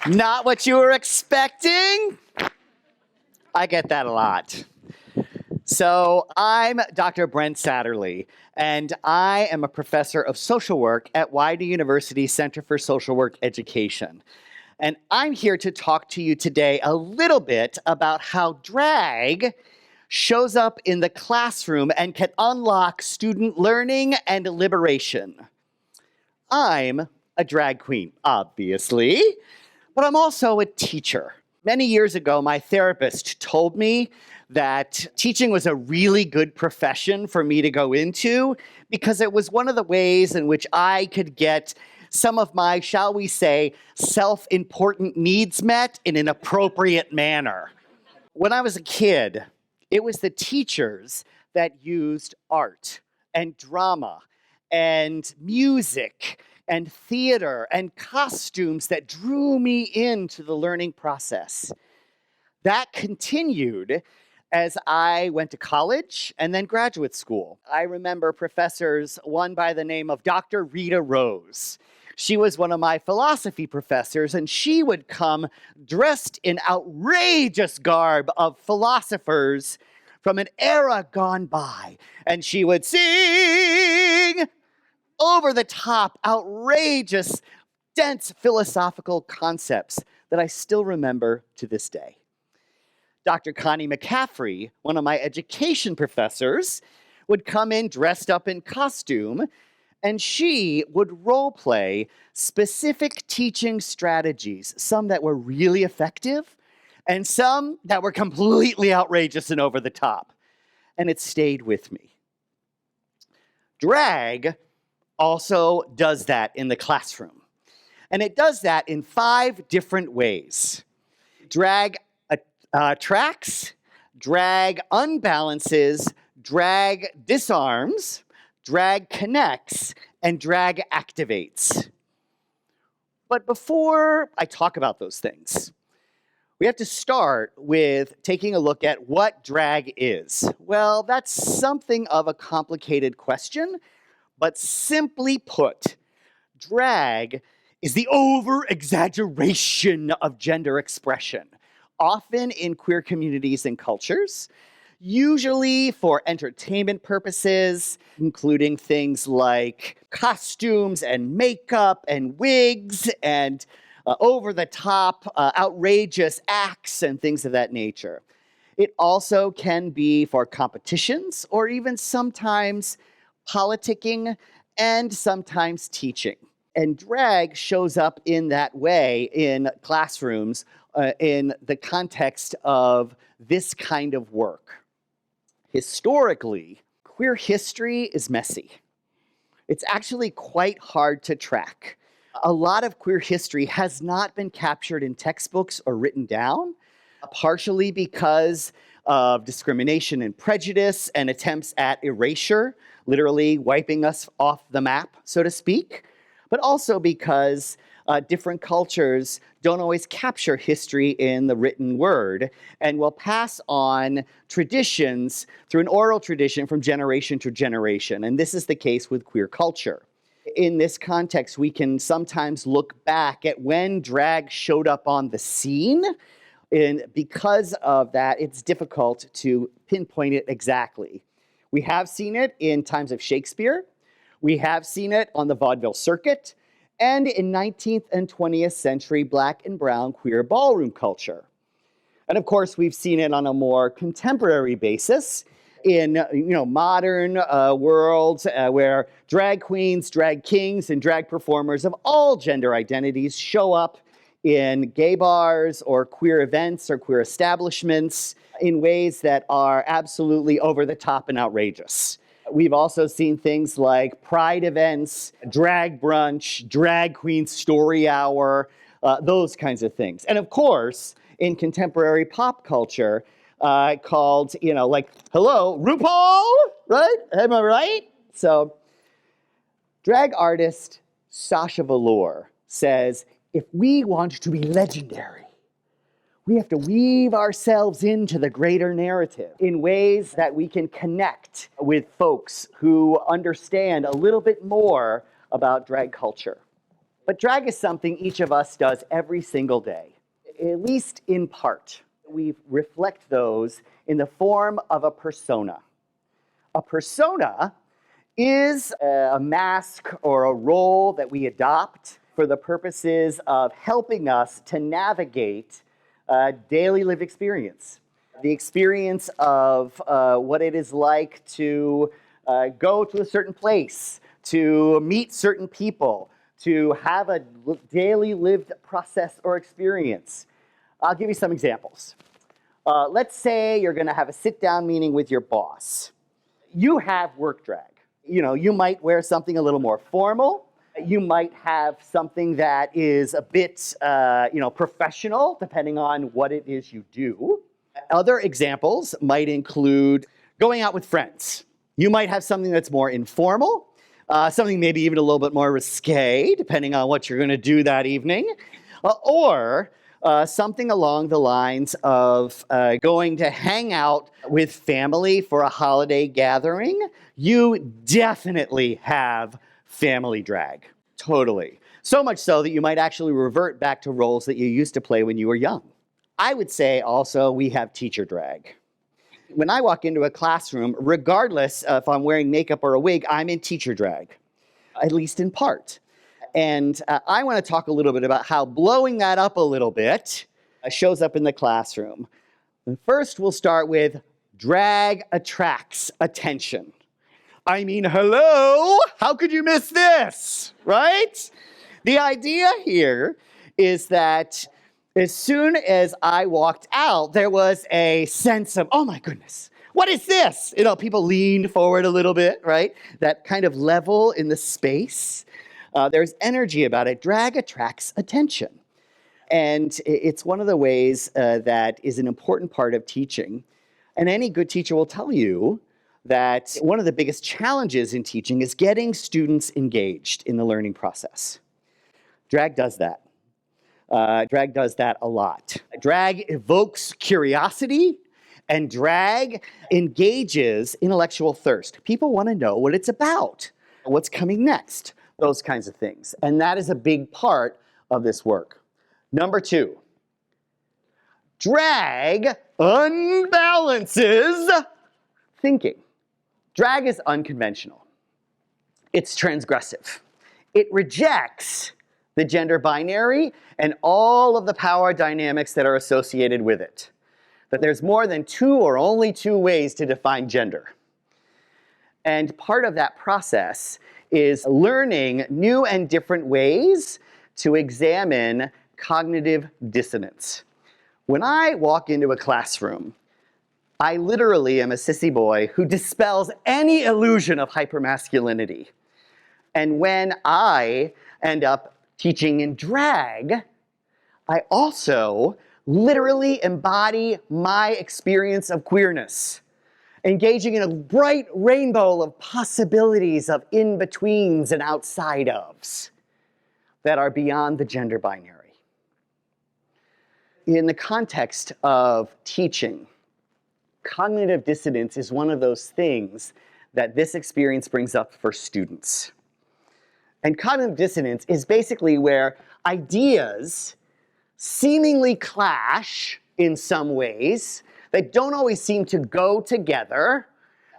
Not what you were expecting? I get that a lot. So I'm Dr. Brent Satterly, and I am a professor of social work at Widener University Center for Social Work Education. And I'm here to talk to you today a little bit about how drag shows up in the classroom and can unlock student learning and liberation. I'm a drag queen, obviously, but I'm also a teacher. Many years ago, my therapist told me that teaching was a really good profession for me to go into because it was one of the ways in which I could get some of my, shall we say, self-important needs met in an appropriate manner. When I was a kid, it was the teachers that used art and drama and music and theater and costumes that drew me into the learning process. That continued as I went to college and then graduate school. I remember professors, one by the name of Dr. Rita Rose. She was one of my philosophy professors, and she would come dressed in outrageous garb of philosophers from an era gone by, and she would sing over the top, outrageous, dense philosophical concepts that I still remember to this day. Dr. Connie McCaffrey, one of my education professors, would come in dressed up in costume, and she would role play specific teaching strategies, some that were really effective and some that were completely outrageous and over the top. And it stayed with me. Drag also does that in the classroom. And it does that in 5 different ways. Drag attracts, drag unbalances, drag disarms, drag connects, and drag activates. But before I talk about those things, we have to start with taking a look at what drag is. Well, that's something of a complicated question, but simply put, drag is the over-exaggeration of gender expression, often in queer communities and cultures, usually for entertainment purposes, including things like costumes and makeup and wigs and over-the-top, outrageous acts and things of that nature. It also can be for competitions or even sometimes politicking and sometimes teaching. And drag shows up in that way in classrooms in the context of this kind of work. Historically, queer history is messy. It's actually quite hard to track. A lot of queer history has not been captured in textbooks or written down, partially because of discrimination and prejudice and attempts at erasure, literally wiping us off the map, so to speak, but also because different cultures don't always capture history in the written word and will pass on traditions through an oral tradition from generation to generation. And this is the case with queer culture. In this context, we can sometimes look back at when drag showed up on the scene. And because of that, it's difficult to pinpoint it exactly. We have seen it in times of Shakespeare. We have seen it on the vaudeville circuit, and in 19th and 20th century Black and brown queer ballroom culture. And of course, we've seen it on a more contemporary basis in modern worlds where drag queens, drag kings, and drag performers of all gender identities show up in gay bars or queer events or queer establishments in ways that are absolutely over the top and outrageous. We've also seen things like pride events, drag brunch, drag queen story hour, those kinds of things. And of course, in contemporary pop culture, called, hello, RuPaul, right? Am I right? So, drag artist Sasha Velour says, if we want to be legendary, we have to weave ourselves into the greater narrative in ways that we can connect with folks who understand a little bit more about drag culture. But drag is something each of us does every single day, at least in part. We reflect those in the form of a persona. A persona is a mask or a role that we adopt for the purposes of helping us to navigate daily lived experience. The experience of what it is like to go to a certain place, to meet certain people, to have a daily lived process or experience. I'll give you some examples. Let's say you're going to have a sit-down meeting with your boss. You have work drag. You might wear something a little more formal. You might have something that is a bit, professional, depending on what it is you do. Other examples might include going out with friends. You might have something that's more informal, something maybe even a little bit more risque, depending on what you're going to do that evening, or something along the lines of going to hang out with family for a holiday gathering. You definitely have family drag. Totally. So much so that you might actually revert back to roles that you used to play when you were young. I would say also we have teacher drag. When I walk into a classroom, regardless if I'm wearing makeup or a wig, I'm in teacher drag, at least in part. And I want to talk a little bit about how blowing that up a little bit shows up in the classroom. And first, we'll start with drag attracts attention. I mean, hello, how could you miss this, right? The idea here is that as soon as I walked out, there was a sense of, oh my goodness, what is this? People leaned forward a little bit, right? That kind of level in the space. There's energy about it. Drag attracts attention. And it's one of the ways that is an important part of teaching. And any good teacher will tell you that one of the biggest challenges in teaching is getting students engaged in the learning process. Drag does that. Drag does that a lot. Drag evokes curiosity, and drag engages intellectual thirst. People want to know what it's about, what's coming next, those kinds of things. And that is a big part of this work. Number 2, drag unbalances thinking. Drag is unconventional. It's transgressive. It rejects the gender binary and all of the power dynamics that are associated with it. That there's more than 2 or only 2 ways to define gender. And part of that process is learning new and different ways to examine cognitive dissonance. When I walk into a classroom, I literally am a sissy boy who dispels any illusion of hypermasculinity. And when I end up teaching in drag, I also literally embody my experience of queerness, engaging in a bright rainbow of possibilities of in-betweens and outside ofs that are beyond the gender binary. In the context of teaching, cognitive dissonance is one of those things that this experience brings up for students. And cognitive dissonance is basically where ideas seemingly clash in some ways that don't always seem to go together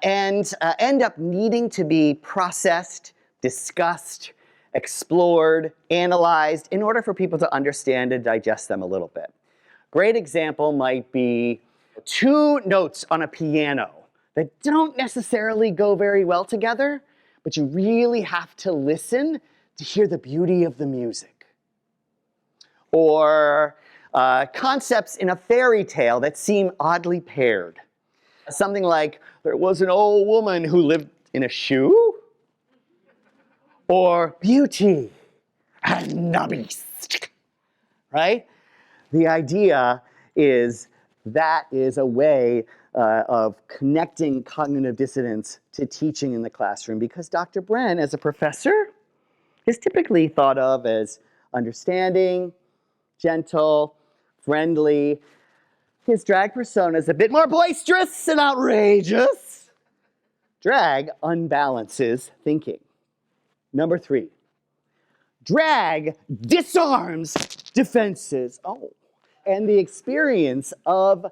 and end up needing to be processed, discussed, explored, analyzed in order for people to understand and digest them a little bit. Great example might be 2 notes on a piano that don't necessarily go very well together, but you really have to listen to hear the beauty of the music. Or concepts in a fairy tale that seem oddly paired. Something like, there was an old woman who lived in a shoe. Or Beauty and the Beast, right? The idea is that is a way of connecting cognitive dissonance to teaching in the classroom, because Dr. Brent, as a professor, is typically thought of as understanding, gentle, friendly. His drag persona is a bit more boisterous and outrageous. Drag unbalances thinking. Number 3, Drag disarms defenses. Oh, and the experience of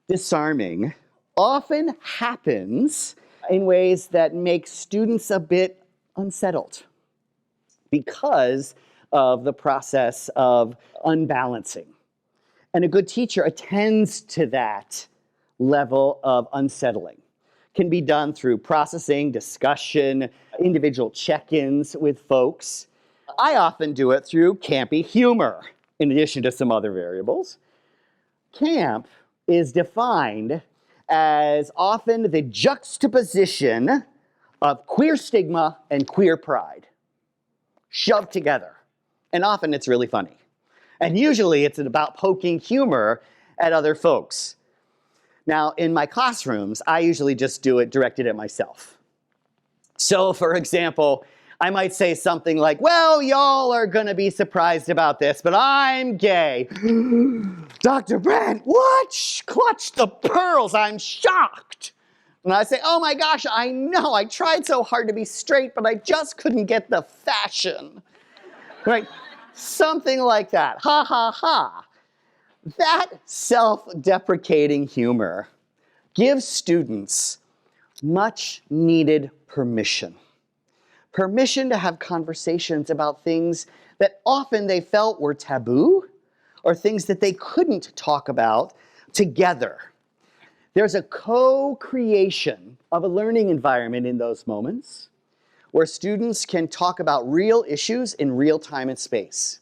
disarming often happens in ways that make students a bit unsettled because of the process of unbalancing. And a good teacher attends to that level of unsettling. Can be done through processing, discussion, individual check-ins with folks. I often do it through campy humor, in addition to some other variables. Camp is defined as often the juxtaposition of queer stigma and queer pride shoved together. And often it's really funny. And usually it's about poking humor at other folks. Now, in my classrooms, I usually just do it directed at myself. So, for example, I might say something like, well, y'all are gonna be surprised about this, but I'm gay. Dr. Brent, what? Clutch the pearls, I'm shocked. And I say, oh my gosh, I know, I tried so hard to be straight, but I just couldn't get the fashion. Right? Something like that. Ha ha ha. That self-deprecating humor gives students much needed permission. Permission to have conversations about things that often they felt were taboo or things that they couldn't talk about together. There's a co-creation of a learning environment in those moments where students can talk about real issues in real time and space.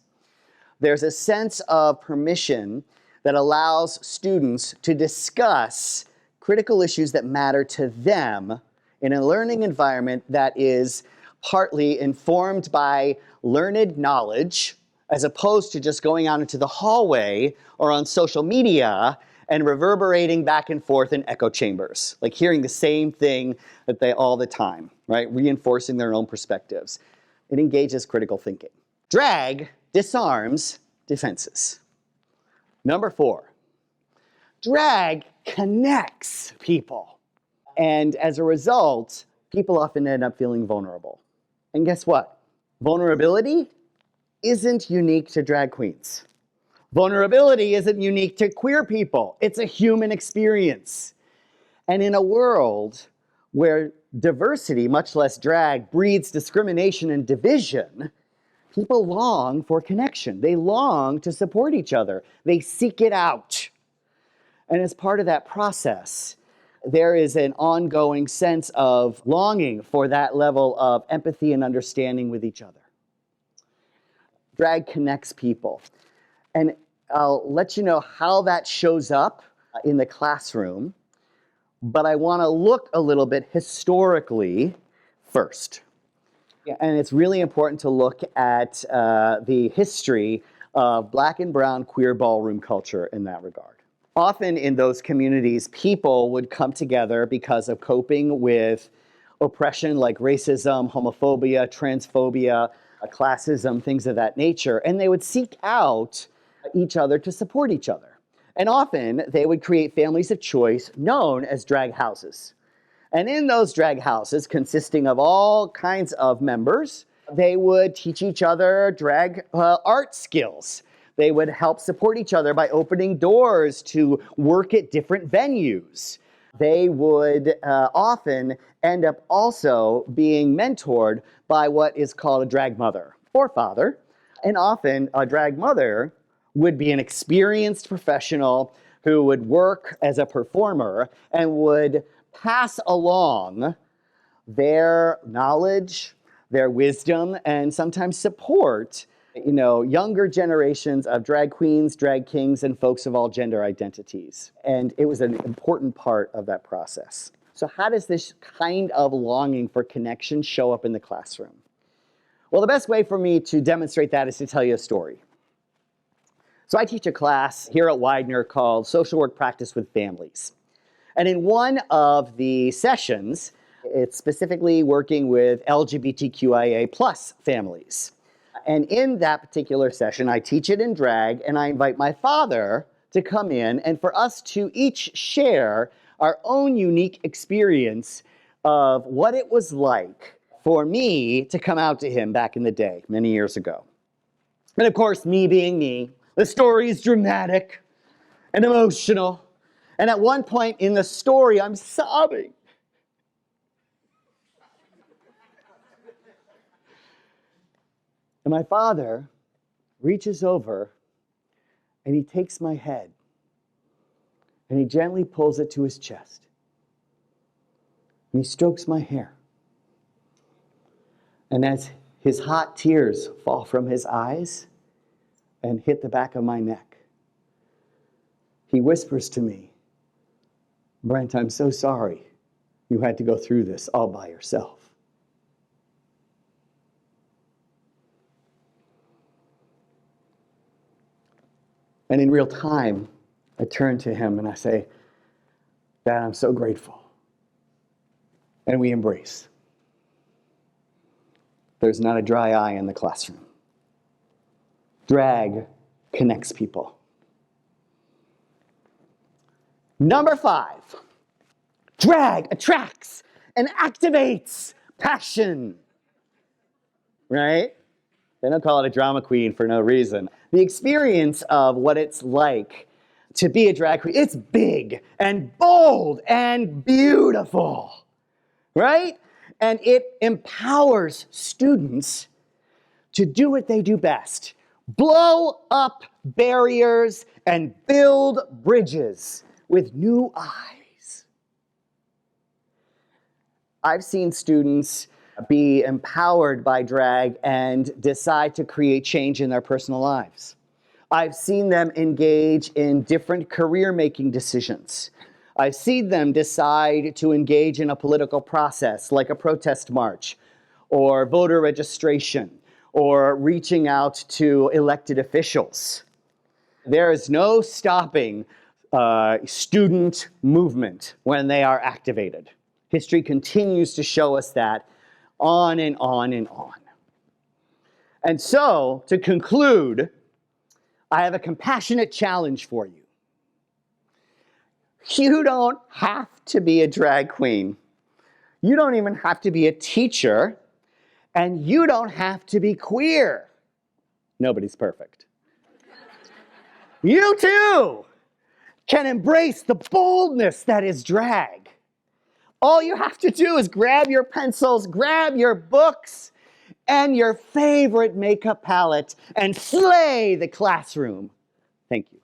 There's a sense of permission that allows students to discuss critical issues that matter to them in a learning environment that is partly informed by learned knowledge, as opposed to just going out into the hallway or on social media and reverberating back and forth in echo chambers, like hearing the same thing that they all the time, right? Reinforcing their own perspectives. It engages critical thinking. Drag disarms defenses. Number 4, drag connects people. And as a result, people often end up feeling vulnerable. And guess what? Vulnerability isn't unique to drag queens. Vulnerability isn't unique to queer people. It's a human experience. And in a world where diversity, much less drag, breeds discrimination and division, people long for connection. They long to support each other. They seek it out. And as part of that process, there is an ongoing sense of longing for that level of empathy and understanding with each other. Drag connects people. And I'll let you know how that shows up in the classroom, but I want to look a little bit historically first. And it's really important to look at the history of Black and brown queer ballroom culture in that regard. Often in those communities, people would come together because of coping with oppression like racism, homophobia, transphobia, classism, things of that nature, and they would seek out each other to support each other. And often they would create families of choice known as drag houses. And in those drag houses, consisting of all kinds of members, they would teach each other drag art skills. They would help support each other by opening doors to work at different venues. They would often end up also being mentored by what is called a drag mother or father. And often a drag mother would be an experienced professional who would work as a performer and would pass along their knowledge, their wisdom, and sometimes support, younger generations of drag queens, drag kings, and folks of all gender identities. And it was an important part of that process. So how does this kind of longing for connection show up in the classroom? Well, the best way for me to demonstrate that is to tell you a story. So I teach a class here at Widener called Social Work Practice with Families. And in one of the sessions, it's specifically working with LGBTQIA plus families. And in that particular session, I teach it in drag, and I invite my father to come in and for us to each share our own unique experience of what it was like for me to come out to him back in the day, many years ago. And of course, me being me, the story is dramatic and emotional. And at one point in the story, I'm sobbing. And my father reaches over and he takes my head and he gently pulls it to his chest. And he strokes my hair. And as his hot tears fall from his eyes and hit the back of my neck, he whispers to me, "Brent, I'm so sorry you had to go through this all by yourself." And in real time, I turn to him and I say, "Dad, I'm so grateful." And we embrace. There's not a dry eye in the classroom. Drag connects people. Number 5, drag attracts and activates passion. Right? They don't call it a drama queen for no reason. The experience of what it's like to be a drag queen, it's big and bold and beautiful, right? And it empowers students to do what they do best: blow up barriers and build bridges with new eyes. I've seen students be empowered by drag and decide to create change in their personal lives. I've seen them engage in different career-making decisions. I've seen them decide to engage in a political process like a protest march or voter registration or reaching out to elected officials. There is no stopping student movement when they are activated. History continues to show us that on and on and on. And so, to conclude, I have a compassionate challenge for you. You don't have to be a drag queen. You don't even have to be a teacher. And you don't have to be queer. Nobody's perfect. You too can embrace the boldness that is drag. All you have to do is grab your pencils, grab your books, and your favorite makeup palette and slay the classroom. Thank you.